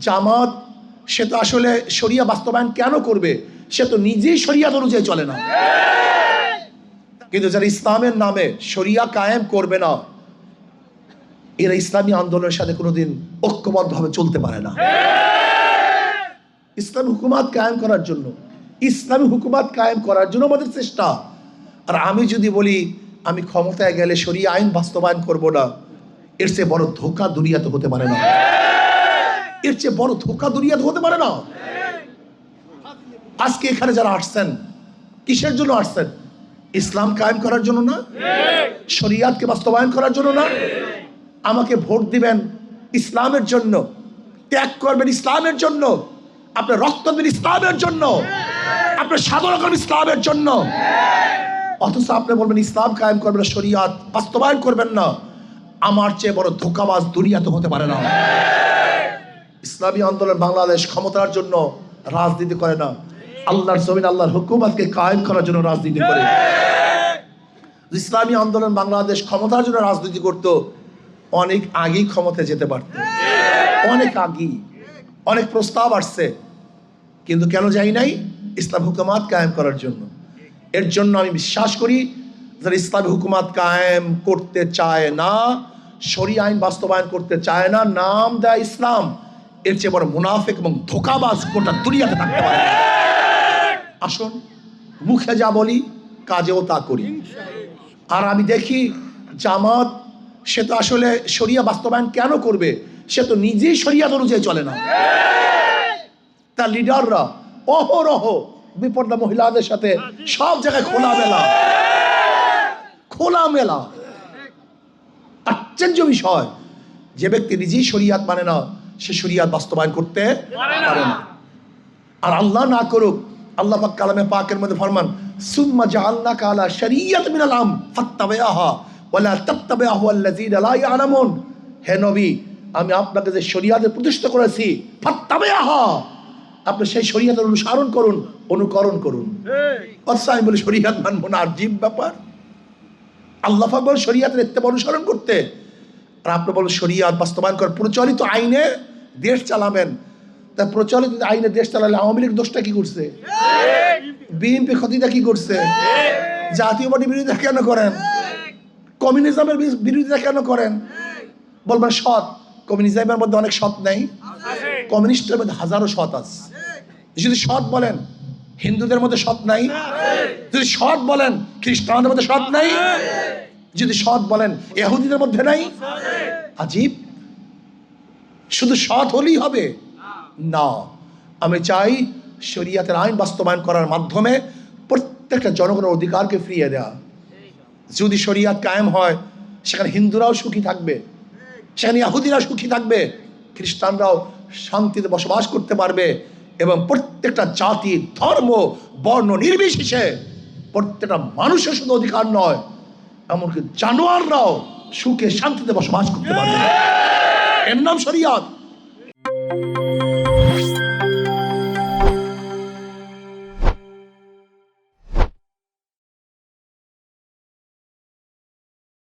জামাত সে তো আসলে শরিয়া বাস্তবায়ন কেন করবে, সে তো নিজেই শরিয়াত অনুযায়ী চলে না। কিন্তু যারা ইসলামের নামে শরিয়া কায়েম করবে না, এরা ইসলামী আন্দোলনের সাথে কোনোদিন ঐক্যবদ্ধভাবে চলতে পারে না। ইসলামী হুকুমাত কায়েম করার জন্য, ইসলামী হুকুমাত কায়েম করার জন্য আমাদের চেষ্টা। আর আমি যদি বলি আমি ক্ষমতায় গেলে শরিয়া আইন বাস্তবায়ন করব না, এর চেয়ে বড় ধোঁকা দুনিয়াতে হতে পারে না। এর চেয়ে বড় ধোঁকা দুনিয়াতে হতে পারে না। আজকে এখানে যারা আসছেন, কিসের জন্য আসছেন? ইসলাম কায়েম করার জন্য না, শরিয়াতকে বাস্তবায়ন করার জন্য না। আমাকে ভোট দিবেন ইসলামের জন্য, ত্যাগ করবেন ইসলামের জন্য, আপনার রক্ত দেবেন ইসলামের জন্য, আপনার সাধনা করবেন ইসলামের জন্য। অথচ আপনি বলবেন ইসলাম কায়েম করবেন না, শরিয়াত বাস্তবায়ন করবেন না। আমার চেয়ে বড় ধোঁকাবাজ দুনিয়াতে হতে পারে না। ইসলামী আন্দোলন বাংলাদেশ ক্ষমতার জন্য রাজনীতি করে না, আল্লাহর জমিন আল্লাহর হুকুমতকে কায়েম করার জন্য রাজনীতি করে। ইসলামী আন্দোলন বাংলাদেশ ক্ষমতার জন্য রাজনীতি করত, অনেক আগেই ক্ষমতায় যেতে পারত, অনেক আগেই। অনেক প্রস্তাব আসছে, কিন্তু কেন যাই নাই? ইসলাম হুকুমাত কায়েম করার জন্য। এর জন্য আমি বিশ্বাস করি যারা ইসলামী হুকুমাত কায়েম করতে চায় না, শরিয়া আইন বাস্তবায়ন করতে চায় না, নাম দেয় ইসলাম, এর চেয়ে বড় মুনাফিক এবং ধোঁকাবাজ গোটা দুনিয়াতে থাকতে পারে। আসুন, মুখে যা বলি কাজেও তা করি। আর আমি দেখি জামাত সে তো আসলে শরিয়া বাস্তবায়ন কেন করবে, সে তো নিজেই শরিয়াত অনুযায়ী চলে না। তার লিডাররা অহরহ বিপর্দা মহিলাদের সাথে সব জায়গায় খোলামেলা। আশ্চর্য বিষয়, যে ব্যক্তি নিজেই শরিয়াত মানে না, সে শরিয়াত বাস্তবায়ন করতে পারে না। আর আল্লাহ না করুক, আল্লাহ পাক কালামে পাকের মধ্যে ফরমান, সুম্মা জাআলনাকা আলা শরিয়াত মিনাল আম ফাত্তাবিআহা ওয়ালা তাত্তাবিআহু আল্লাযীনা লা ইয়ালামুন। হে নবী, আমি আপনাকে যে শরিয়াতে প্রতিষ্ঠা করেছি, ফাত্তাবিআহা, আপনি সেই শরিয়াতের অনুকরণ করুন। আচ্ছা, আমি বলি শরিয়াত মানবো না, আজীব ব্যাপার। আল্লাহ পাক বলেন শরিয়াতের ইত্তেবা অনুসরণ করতে, আর আপনি বলেন শরিয়াত বাস্তবায়ন করে প্রচলিত আইনে দেশ চালাবেন। তা প্রচলিত আইনে দেশ চালালে আওয়ামী লীগ দোষটা কি করছে? বিএনপি ক্ষতিটা কি করছে? জাতীয়বাদী বিরোধিতা কেন করেন? কমিউনিজমের বিরোধিতা কেন করেন? বলবেন সৎ, কমিউনিজমের মধ্যে অনেক সৎ নেই, কমিউনিস্টের মধ্যে হাজারো সৎ আছে। যদি সৎ বলেন হিন্দুদের মধ্যে সৎ নাই, যদি সৎ বলেন খ্রিস্টানদের মধ্যে সৎ নাই, যদি সৎ বলেন ইহুদিদের মধ্যে নাই। আজীব, শুধু সৎ হলেই হবে না। আমি চাই শরিয়াতের আইন বাস্তবায়ন করার মাধ্যমে প্রত্যেকটা জনগণের অধিকারকে ফিরিয়ে দেওয়া। যদি শরিয়াত কায়েম হয়, সেখানে হিন্দুরাও সুখী থাকবে, সেখানে ইহুদিরা সুখী থাকবে, খ্রিস্টানরাও শান্তিতে বসবাস করতে পারবে, এবং প্রত্যেকটা জাতি ধর্ম বর্ণ নির্বিশেষে প্রত্যেকটা মানুষের শুধু অধিকার নয়, এমনকি জানোয়াররাও সুখে শান্তিতে বসবাস করতে পারবে। এর নাম শরিয়াত।